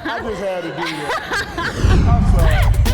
I just had to do that. I'm sorry.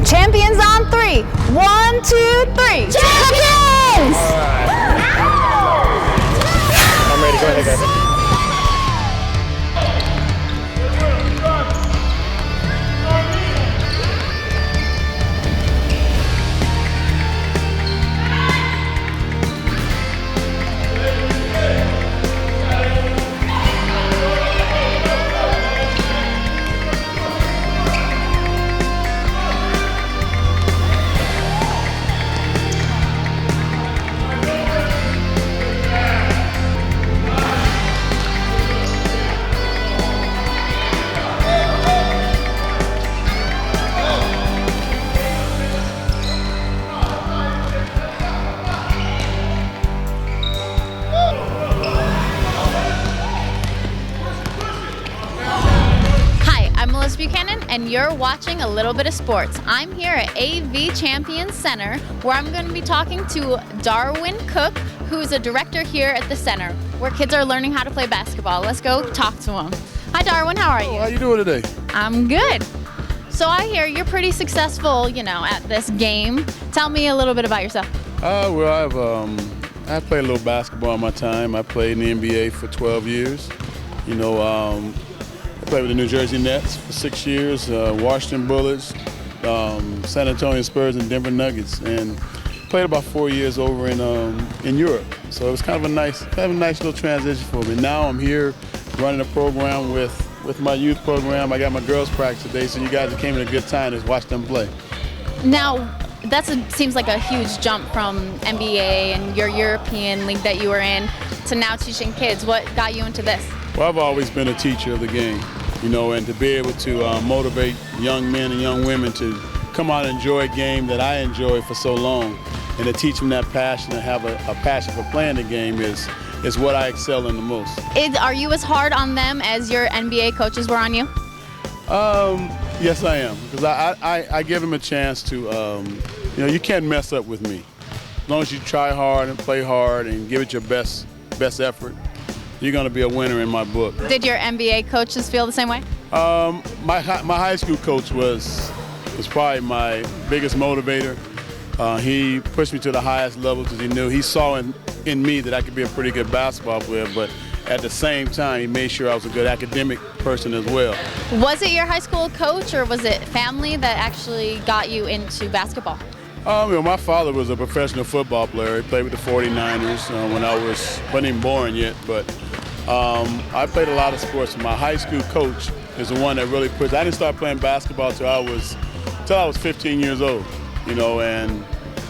Champions on 3. 1, 2, 3. Champions! I'm ready. Go ahead, guys. Buchanan, and you're watching A Little Bit of Sports. I'm here at AV Champions Center, where I'm going to be talking to Darwin Cook, who's a director here at the center, where kids are learning how to play basketball. Let's go talk to him. Hi, Darwin. How are you? How you doing today? I'm good. So I hear you're pretty successful, at this game. Tell me a little bit about yourself. Well, I've played a little basketball in my time. I played in the NBA for 12 years. I played with the New Jersey Nets for 6 years, Washington Bullets, San Antonio Spurs, and Denver Nuggets, and played about 4 years over in Europe. So it was kind of a nice little transition for me. Now I'm here running a program with my youth program. I got my girls practice today, so you guys came at a good time to watch them play. Now, that seems like a huge jump from NBA and your European league that you were in to now teaching kids. What got you into this? Well, I've always been a teacher of the game, and to be able to motivate young men and young women to come out and enjoy a game that I enjoyed for so long, and to teach them that passion and have a passion for playing the game is what I excel in the most. Are you as hard on them as your NBA coaches were on you? Yes, I am, because I give them a chance to, you can't mess up with me. As long as you try hard and play hard and give it your best effort, you're going to be a winner in my book. Did your NBA coaches feel the same way? My high school coach was probably my biggest motivator. He pushed me to the highest level because he saw in me that I could be a pretty good basketball player, but at the same time, he made sure I was a good academic person as well. Was it your high school coach, or was it family that actually got you into basketball? My father was a professional football player. He played with the 49ers when I wasn't even born yet, but I played a lot of sports. My high school coach is the one that really pushed. I didn't start playing basketball till I was 15 years old, and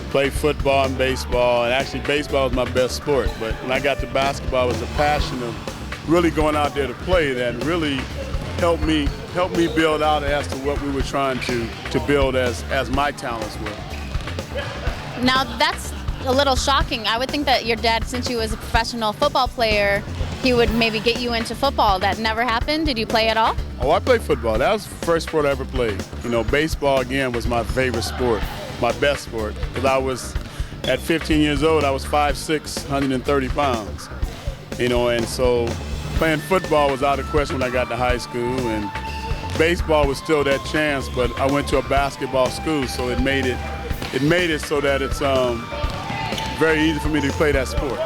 played football and baseball, and actually baseball was my best sport. But when I got to basketball, it was a passion of really going out there to play that really helped me build out as to what we were trying to build as my talents were. Now, that's a little shocking. I would think that your dad, since you was a professional football player, he would maybe get you into football. That never happened? Did you play at all? Oh, I played football. That was the first sport I ever played. Baseball, again, was my favorite sport, my best sport. Because at 15 years old, I was 5'6", 130 pounds. And so playing football was out of question when I got to high school. And baseball was still that chance, but I went to a basketball school, so it made it so that it's very easy for me to play that sport.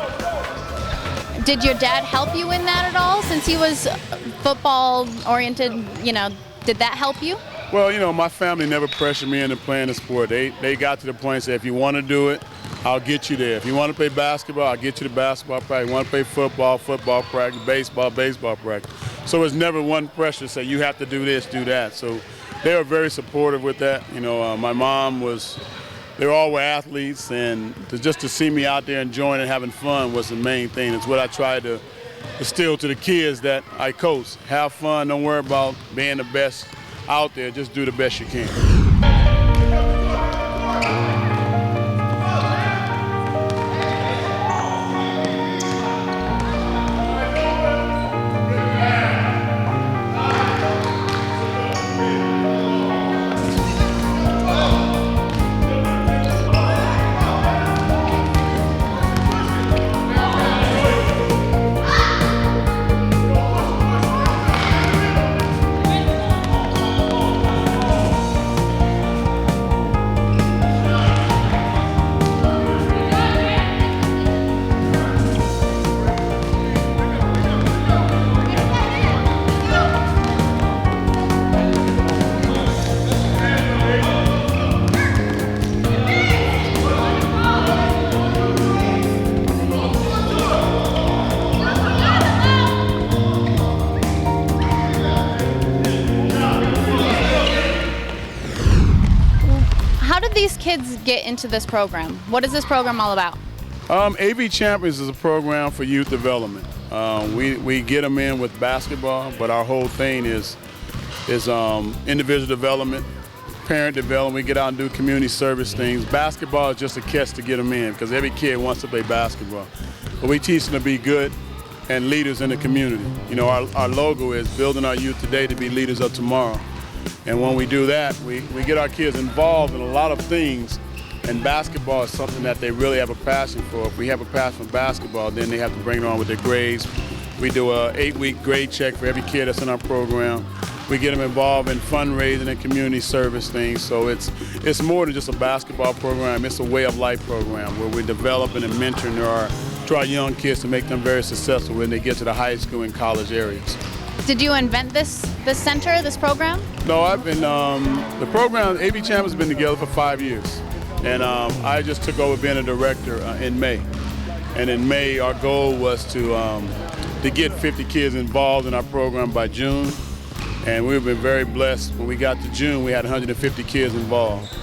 Did your dad help you in that at all? Since he was football oriented, did that help you? Well, you know, my family never pressured me into playing the sport. They got to the point and said, if you want to do it, I'll get you there. If you want to play basketball, I'll get you to basketball practice. You want to play football, football practice, baseball, baseball practice. So it's never one pressure to say, you have to do this, do that. So they were very supportive with that. You know, my mom they all were athletes, and just to see me out there enjoying and having fun was the main thing. It's what I tried to instill to the kids that I coach. Have fun, don't worry about being the best out there, just do the best you can. These kids get into this program? What is this program all about? AV Champions is a program for youth development. We get them in with basketball, but our whole thing is individual development, parent development. We get out and do community service things. Basketball is just a catch to get them in because every kid wants to play basketball. But we teach them to be good and leaders in the community. You know, our logo is building our youth today to be leaders of tomorrow. And when we do that, we get our kids involved in a lot of things, and basketball is something that they really have a passion for. If we have a passion for basketball, then they have to bring it on with their grades. We do a 8-week grade check for every kid that's in our program. We get them involved in fundraising and community service things. So it's more than just a basketball program. It's a way of life program where we're developing and mentoring to our young kids to make them very successful when they get to the high school and college areas. Did you invent this center, this program? No, I've been, the program, AV Champ has been together for 5 years. And I just took over being a director in May. And in May, our goal was to get 50 kids involved in our program by June. And we've been very blessed. When we got to June, we had 150 kids involved.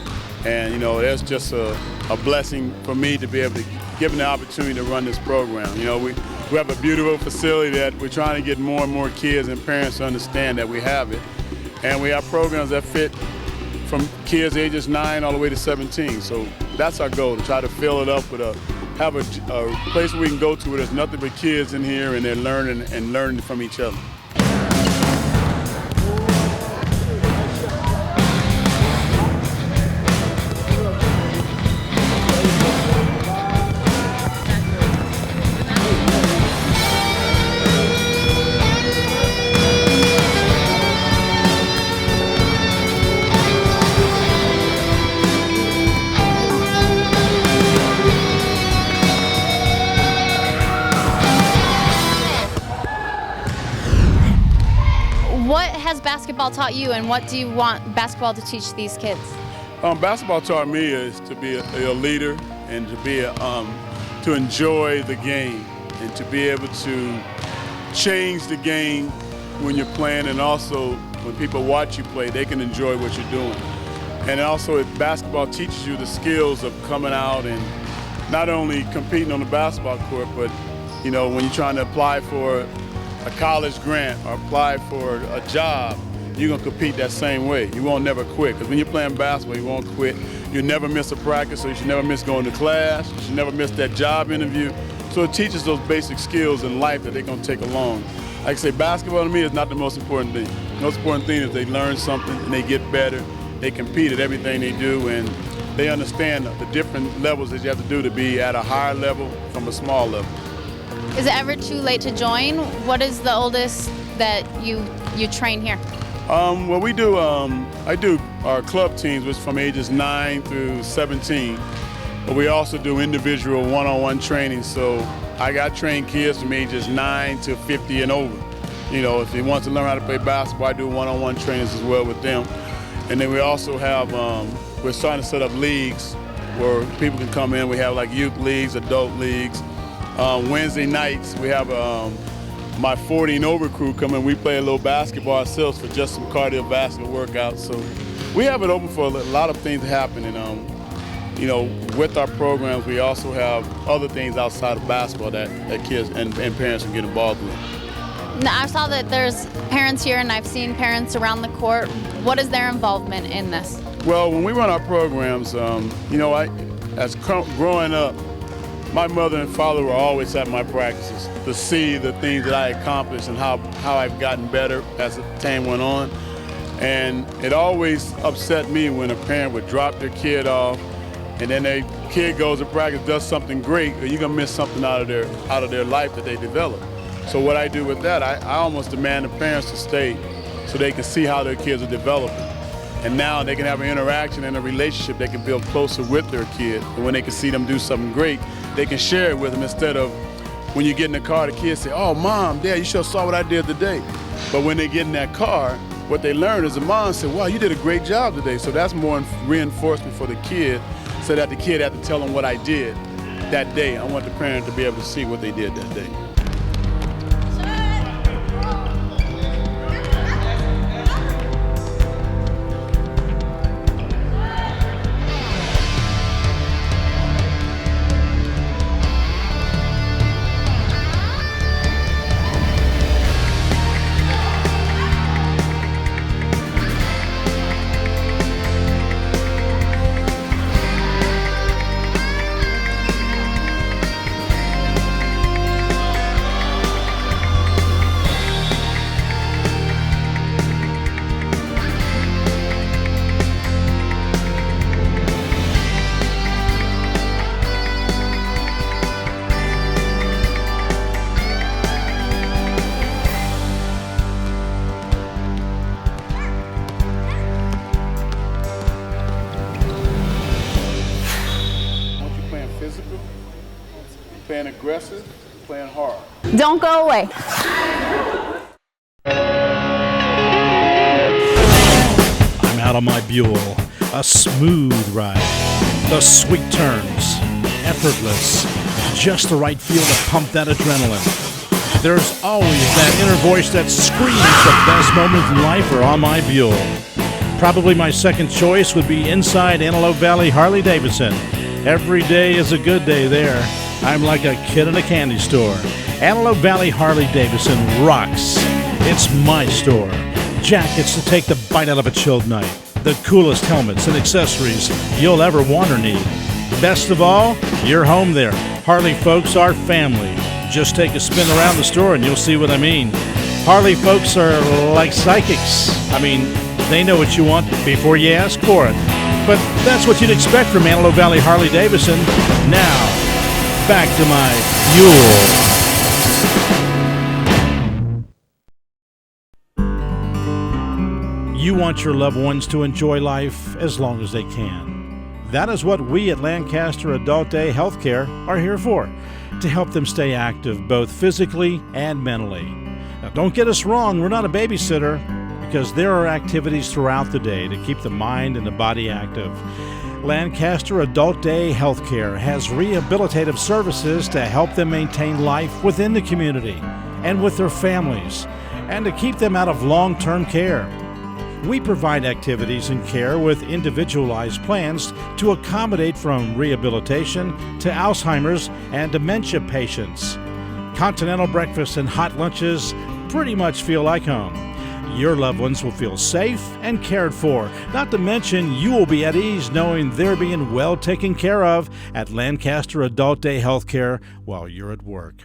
And, you know, that's just a blessing for me to be able to give them the opportunity to run this program. You know, we have a beautiful facility that we're trying to get more and more kids and parents to understand that we have it. And we have programs that fit from kids ages 9 all the way to 17. So that's our goal, to try to fill it up with have a place where we can go to where there's nothing but kids in here and they're learning from each other. What has basketball taught you, and what do you want basketball to teach these kids? Basketball taught me is to be a leader and to be to enjoy the game and to be able to change the game when you're playing, and also when people watch you play, they can enjoy what you're doing. And also basketball teaches you the skills of coming out and not only competing on the basketball court, but you know, when you're trying to apply for a college grant or apply for a job, you're going to compete that same way. You won't never quit, because when you're playing basketball, you won't quit. You never miss a practice, so you should never miss going to class. You should never miss that job interview. So it teaches those basic skills in life that they're going to take along. Like I say, basketball to me is not the most important thing. The most important thing is they learn something and they get better. They compete at everything they do, and they understand the different levels that you have to do to be at a higher level from a small level. Is it ever too late to join? What is the oldest that you train here? Well, we do, I do our club teams, which from ages 9 through 17, but we also do individual one-on-one training. So I got trained kids from ages 9 to 50 and over. You know, if they want to learn how to play basketball, I do one-on-one trainings as well with them. And then we also have, we're starting to set up leagues where people can come in. We have like youth leagues, adult leagues. Wednesday nights, we have my 40 and over crew come in. We play a little basketball ourselves for just some cardiovascular workouts. So we have it open for a lot of things to happen. And you know, with our programs, we also have other things outside of basketball that kids and parents can get involved with. Now, I saw that there's parents here, and I've seen parents around the court. What is their involvement in this? Well, when we run our programs, you know, growing up, my mother and father were always at my practices to see the things that I accomplished and how I've gotten better as the time went on. And it always upset me when a parent would drop their kid off and then their kid goes to practice, does something great, or you're gonna miss something out of their life that they develop. So what I do with that, I almost demand the parents to stay so they can see how their kids are developing. And now they can have an interaction and a relationship they can build closer with their kid. And when they can see them do something great, they can share it with them instead of when you get in the car, the kids say, "Oh, Mom, Dad, you sure saw what I did today." But when they get in that car, what they learn is the mom said, "Wow, you did a great job today." So that's more reinforcement for the kid, so that the kid had to tell them what I did that day. I want the parent to be able to see what they did that day. Playing aggressive, playing hard. Don't go away. I'm out on my Buell, a smooth ride. The sweet turns, effortless, just the right feel to pump that adrenaline. There's always that inner voice that screams the best moments in life are on my Buell. Probably my second choice would be inside Antelope Valley Harley-Davidson. Every day is a good day there. I'm like a kid in a candy store. Antelope Valley Harley-Davidson rocks. It's my store. Jackets to take the bite out of a chilled night. The coolest helmets and accessories you'll ever want or need. Best of all, you're home there. Harley folks are family. Just take a spin around the store and you'll see what I mean. Harley folks are like psychics. I mean, they know what you want before you ask for it. But that's what you'd expect from Antelope Valley Harley-Davidson. Now, back to my Buell. You want your loved ones to enjoy life as long as they can. That is what we at Lancaster Adult Day Healthcare are here for, to help them stay active both physically and mentally. Now, don't get us wrong, we're not a babysitter, because there are activities throughout the day to keep the mind and the body active. Lancaster Adult Day Healthcare has rehabilitative services to help them maintain life within the community and with their families, and to keep them out of long-term care. We provide activities and care with individualized plans to accommodate from rehabilitation to Alzheimer's and dementia patients. Continental breakfasts and hot lunches pretty much feel like home. Your loved ones will feel safe and cared for. Not to mention, you will be at ease knowing they're being well taken care of at Lancaster Adult Day Healthcare while you're at work.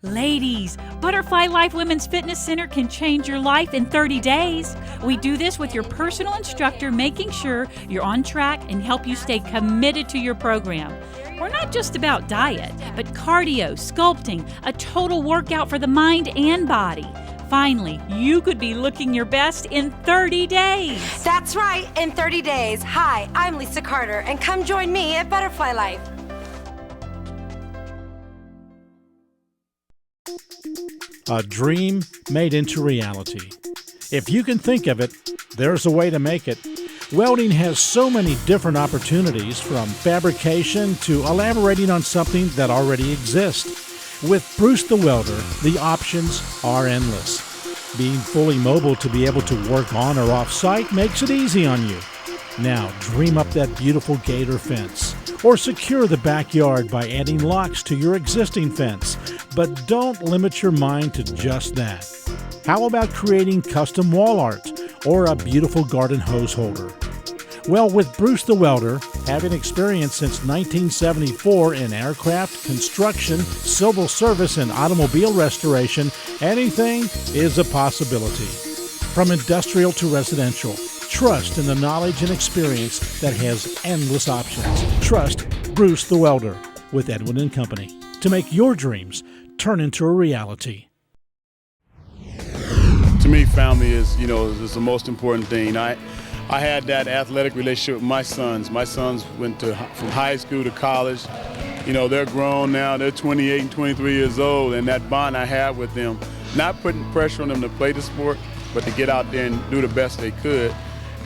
Ladies, Butterfly Life Women's Fitness Center can change your life in 30 days. We do this with your personal instructor, making sure you're on track and help you stay committed to your program. We're not just about diet, but cardio, sculpting, a total workout for the mind and body. Finally, you could be looking your best in 30 days. That's right, in 30 days. Hi, I'm Lisa Carter, and come join me at Butterfly Life. A dream made into reality. If you can think of it, there's a way to make it. Welding has so many different opportunities, from fabrication to elaborating on something that already exists. With Bruce the Welder, the options are endless. Being fully mobile to be able to work on or off-site makes it easy on you. Now, dream up that beautiful gate or fence, or secure the backyard by adding locks to your existing fence. But don't limit your mind to just that. How about creating custom wall art or a beautiful garden hose holder? Well, with Bruce the Welder, having experience since 1974 in aircraft, construction, civil service, and automobile restoration, anything is a possibility. From industrial to residential, trust in the knowledge and experience that has endless options. Trust Bruce the Welder with Edwin & Company to make your dreams turn into a reality. To me, family is the most important thing. I had that athletic relationship with my sons. My sons went from high school to college. They're grown now. They're 28 and 23 years old, and that bond I had with them, not putting pressure on them to play the sport, but to get out there and do the best they could.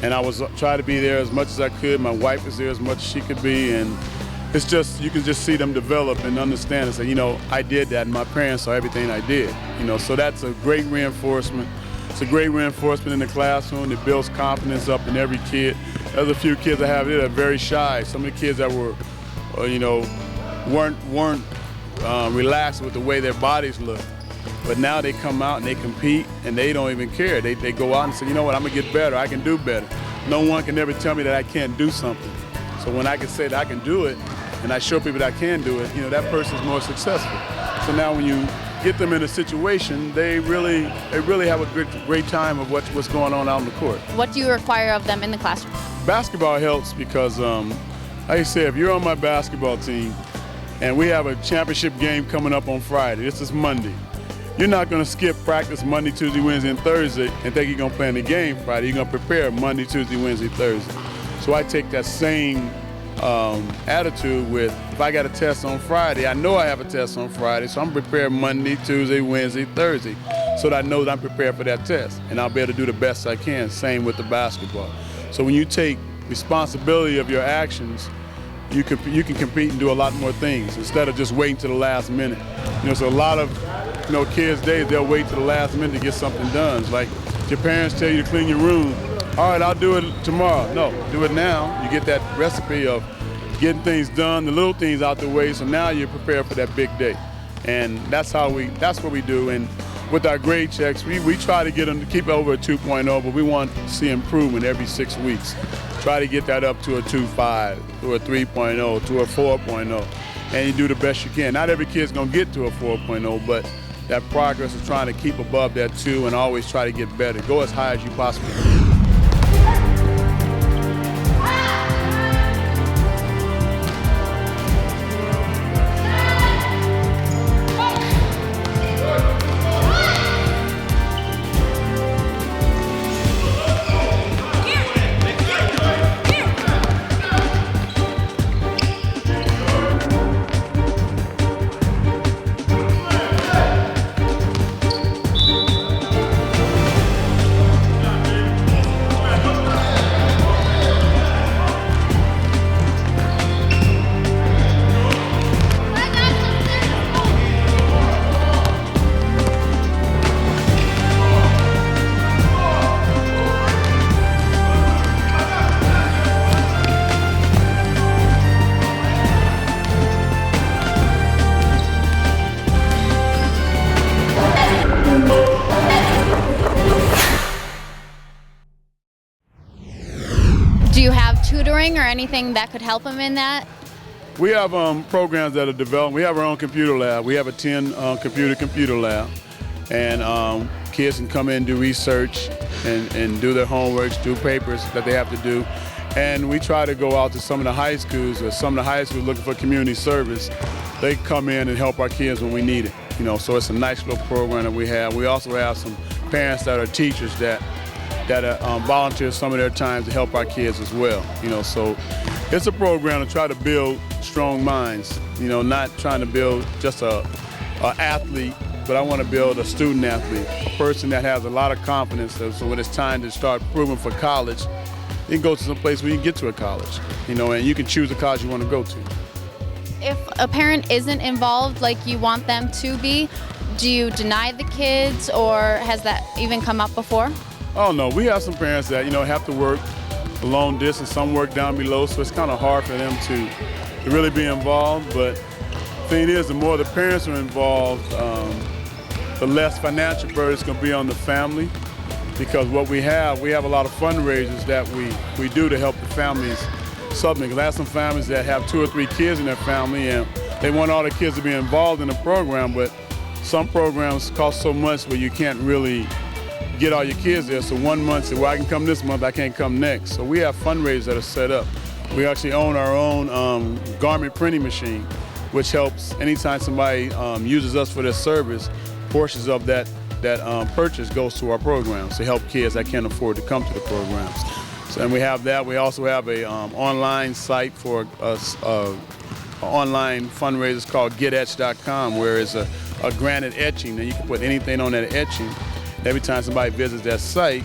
And I was trying to be there as much as I could. My wife was there as much as she could be, and it's just, you can just see them develop and understand and say, I did that, and my parents saw everything I did. So that's a great reinforcement. It's a great reinforcement in the classroom. It builds confidence up in every kid. There's a few kids I have here that are very shy. Some of the kids that were, weren't relaxed with the way their bodies look. But now they come out and they compete, and they don't even care. They go out and say, I'm gonna get better, I can do better. No one can ever tell me that I can't do something. So when I can say that I can do it, and I show people that I can do it, that person's more successful. So now when you get them in a situation, they really have a great time of what's going on out on the court. What do you require of them in the classroom? Basketball helps because, like I said, if you're on my basketball team and we have a championship game coming up on Friday, this is Monday, you're not going to skip practice Monday, Tuesday, Wednesday, and Thursday and think you're going to play in the game Friday. You're going to prepare Monday, Tuesday, Wednesday, Thursday. So I take that same attitude with, if I got a test on Friday, I know I have a test on Friday, so I'm prepared Monday, Tuesday, Wednesday, Thursday, so that I know that I'm prepared for that test, and I'll be able to do the best I can. Same with the basketball. So when you take responsibility of your actions, you can compete and do a lot more things instead of just waiting to the last minute. So a lot of kids today, they'll wait to the last minute to get something done. It's like your parents tell you to clean your room. All right, I'll do it tomorrow. No, do it now. You get that recipe of getting things done, the little things out the way, so now you're prepared for that big day. And that's what we do. And with our grade checks, we try to get them to keep it over a 2.0, but we want to see improvement every 6 weeks. Try to get that up to a 2.5, to a 3.0, to a 4.0, and you do the best you can. Not every kid's gonna get to a 4.0, but that progress is trying to keep above that 2 and always try to get better. Go as high as you possibly can. Do you have tutoring or anything that could help them in that? We have programs that are developed. We have our own computer lab. We have a 10 computer lab. And kids can come in and do research and do their homeworks, do papers that they have to do. And we try to go out to some of the high schools, or some of the high schools looking for community service. They come in and help our kids when we need it. So it's a nice little program that we have. We also have some parents that are teachers that volunteer some of their time to help our kids as well. So it's a program to try to build strong minds. Not trying to build just a athlete but I want to build a student athlete, a person that has a lot of confidence. So when it's time to start proving for college, you can go to some place where you can get to a college, and you can choose the college you want to go to. If a parent isn't involved like you want them to be, do you deny the kids, or has that even come up before? Oh no, we have some parents that have to work a long distance. Some work down below, so it's kind of hard for them to really be involved. But the thing is, the more the parents are involved, the less financial burden is going to be on the family. Because what we have a lot of fundraisers that we do to help the families supplement. Because I have some families that have 2 or 3 kids in their family, and they want all the kids to be involved in the program, but some programs cost so much where you can't really get all your kids there. So one month, say, well, I can come this month, I can't come next. So we have fundraisers that are set up. We actually own our own garment printing machine, which helps anytime somebody uses us for their service, portions of that purchase goes to our programs to help kids that can't afford to come to the programs. So, and we have that. We also have a online site for online fundraisers called getetch.com, where it's a granite etching, and you can put anything on that etching. Every time somebody visits that site,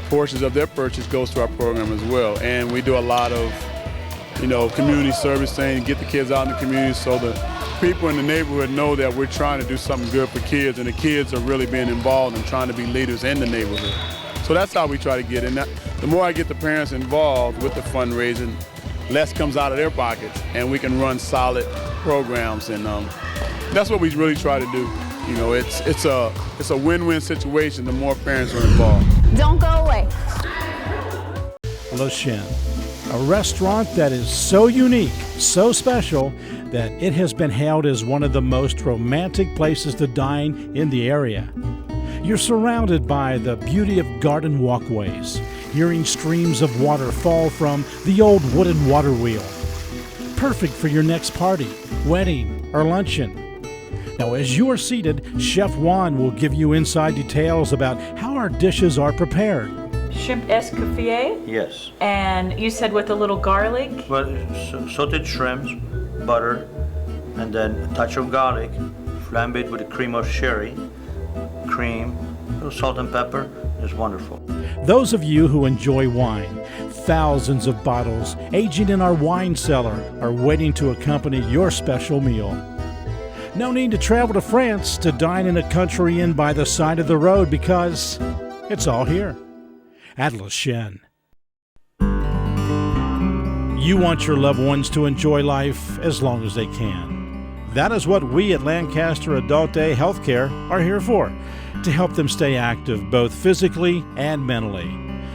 portions of their purchase goes to our program as well. And we do a lot of, community service things, get the kids out in the community so the people in the neighborhood know that we're trying to do something good for kids, and the kids are really being involved and trying to be leaders in the neighborhood. So that's how we try to get in. The more I get the parents involved with the fundraising, less comes out of their pockets, and we can run solid programs. And that's what we really try to do. It's a win-win situation the more parents are involved. Don't go away. Le Chien, a restaurant that is so unique, so special, that it has been hailed as one of the most romantic places to dine in the area. You're surrounded by the beauty of garden walkways, hearing streams of water fall from the old wooden water wheel. Perfect for your next party, wedding, or luncheon. Now, as you are seated, Chef Juan will give you inside details about how our dishes are prepared. Shrimp escoffier? Yes. And you said with a little garlic? Well, sauteed shrimps, butter, and then a touch of garlic, flambéed with a cream of sherry, cream, a little salt and pepper. It's wonderful. Those of you who enjoy wine, thousands of bottles aging in our wine cellar are waiting to accompany your special meal. No need to travel to France to dine in a country inn by the side of the road, because it's all here at Le Chien. You want your loved ones to enjoy life as long as they can. That is what we at Lancaster Adult Day Healthcare are here for, to help them stay active both physically and mentally.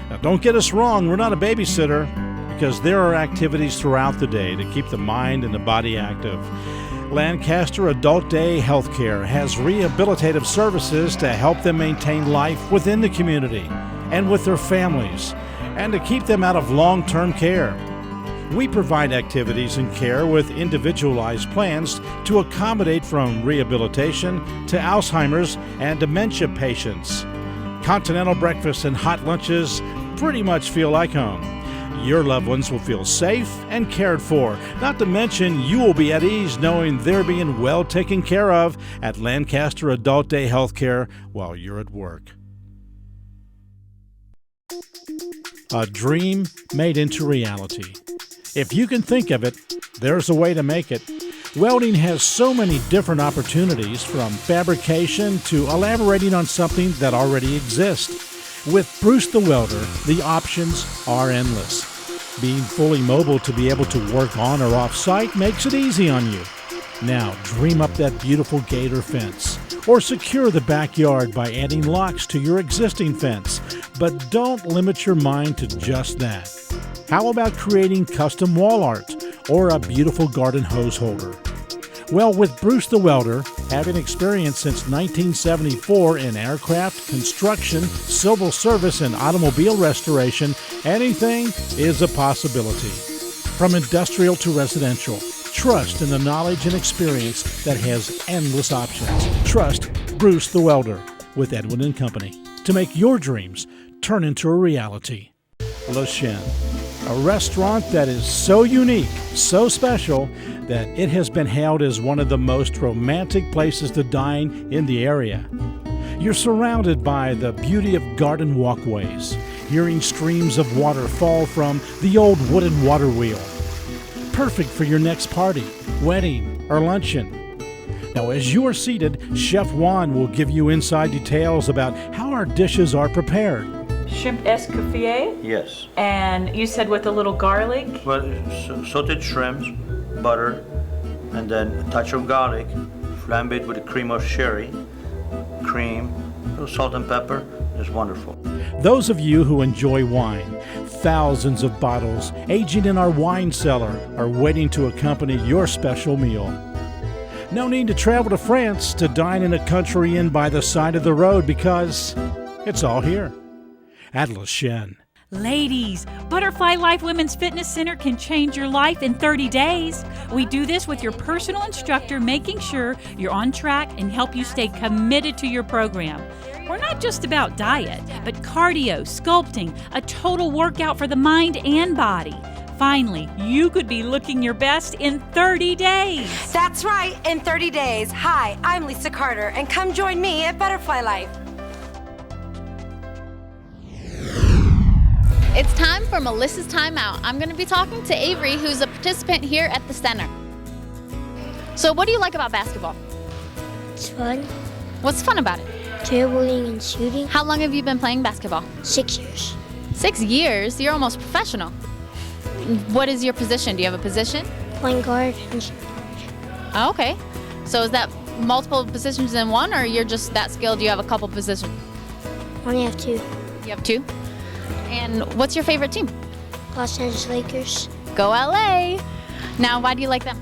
Now, don't get us wrong, we're not a babysitter, because there are activities throughout the day to keep the mind and the body active. Lancaster Adult Day Healthcare has rehabilitative services to help them maintain life within the community and with their families, and to keep them out of long-term care. We provide activities and care with individualized plans to accommodate from rehabilitation to Alzheimer's and dementia patients. Continental breakfasts and hot lunches pretty much feel like home. Your loved ones will feel safe and cared for. Not to mention, you will be at ease knowing they're being well taken care of at Lancaster Adult Day Healthcare while you're at work. A dream made into reality. If you can think of it, there's a way to make it. Welding has so many different opportunities, from fabrication to elaborating on something that already exists. With Bruce the Welder, the options are endless. Being fully mobile to be able to work on or off-site makes it easy on you. Now, dream up that beautiful gate or fence, or secure the backyard by adding locks to your existing fence. But don't limit your mind to just that. How about creating custom wall art or a beautiful garden hose holder? Well, with Bruce the Welder, having experience since 1974 in aircraft, construction, civil service, and automobile restoration, anything is a possibility. From industrial to residential, trust in the knowledge and experience that has endless options. Trust Bruce the Welder with Edwin and Company to make your dreams turn into a reality. Le Chien, a restaurant that is so unique, so special, that it has been hailed as one of the most romantic places to dine in the area. You're surrounded by the beauty of garden walkways, hearing streams of water fall from the old wooden water wheel. Perfect for your next party, wedding, or luncheon. Now, as you are seated, Chef Juan will give you inside details about how our dishes are prepared. Shrimp escoffier, Yes. and you said with a little garlic. Well, sauteed shrimps, butter, and then a touch of garlic, flambéed with a cream of sherry, cream, a little salt and pepper. It's wonderful. Those of you who enjoy wine, thousands of bottles aging in our wine cellar are waiting to accompany your special meal. No need to travel to France to dine in a country inn by the side of the road because it's all here at Le Chien. Ladies, Butterfly Life Women's Fitness Center can change your life in 30 days. We do this with your personal instructor, making sure you're on track and help you stay committed to your program. We're not just about diet, but cardio, sculpting, a total workout for the mind and body. Finally, you could be looking your best in 30 days. That's right, in 30 days. Hi, I'm Lisa Carter, and come join me at Butterfly Life. It's time for Melissa's Timeout. I'm going to be talking to Avery, who's a participant here at the center. So what do you like about basketball? It's fun. What's fun about it? Dribbling and shooting. How long have you been playing basketball? 6 years. 6 years? You're almost professional. What is your position? Do you have a position? Point guard and Oh, okay. So is that multiple positions in one, or you're just that skilled you have a couple positions? only have 2. You have 2? And what's your favorite team? Los Angeles Lakers. Go LA! Now, why do you like them?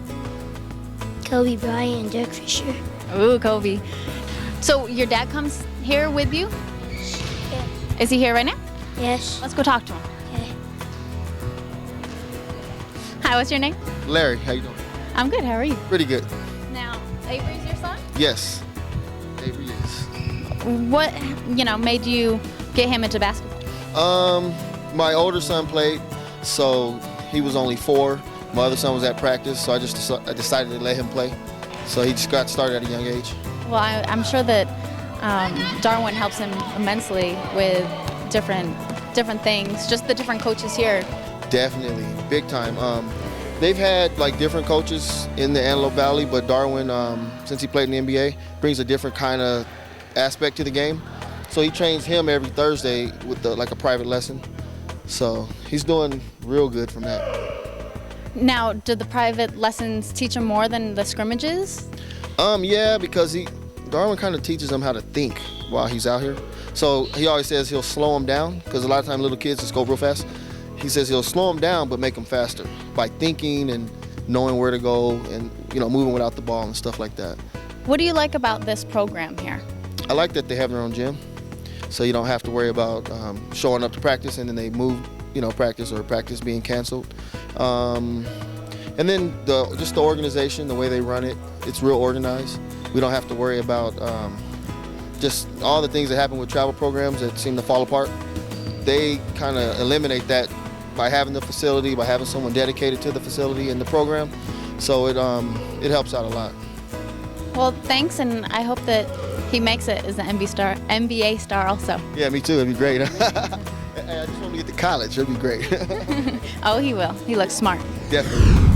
Kobe Bryant and Derek Fisher. Ooh, Kobe. So your dad comes here with you? Yeah. Is he here right now? Yes. Let's go talk to him. Okay. Hi, what's your name? Larry, how you doing? I'm good, how are you? Pretty good. Now, Avery's your son? Yes. Avery is. What, made you get him into basketball? My older son played, so he was only 4. My other son was at practice, so I decided to let him play. So he just got started at a young age. Well, I'm sure that Darwin helps him immensely with different things, just the different coaches here. Definitely, big time. They've had different coaches in the Antelope Valley, but Darwin, since he played in the NBA, brings a different kind of aspect to the game. So he trains him every Thursday with a private lesson. So he's doing real good from that. Now, do the private lessons teach him more than the scrimmages? Yeah, because Darwin kind of teaches him how to think while he's out here. So he always says he'll slow him down, because a lot of times little kids just go real fast. He says he'll slow them down but make them faster by thinking and knowing where to go and moving without the ball and stuff like that. What do you like about this program here? I like that they have their own gym, so you don't have to worry about showing up to practice and then they move practice being canceled. And then just the organization, the way they run it, it's real organized. We don't have to worry about just all the things that happen with travel programs that seem to fall apart. They kind of eliminate that by having the facility, by having someone dedicated to the facility and the program. So it helps out a lot. Well, thanks, and I hope that he makes it as an NBA star also. Yeah, me too. It'd be great. I just want to get to college. It'd be great. Oh, he will. He looks smart. Definitely.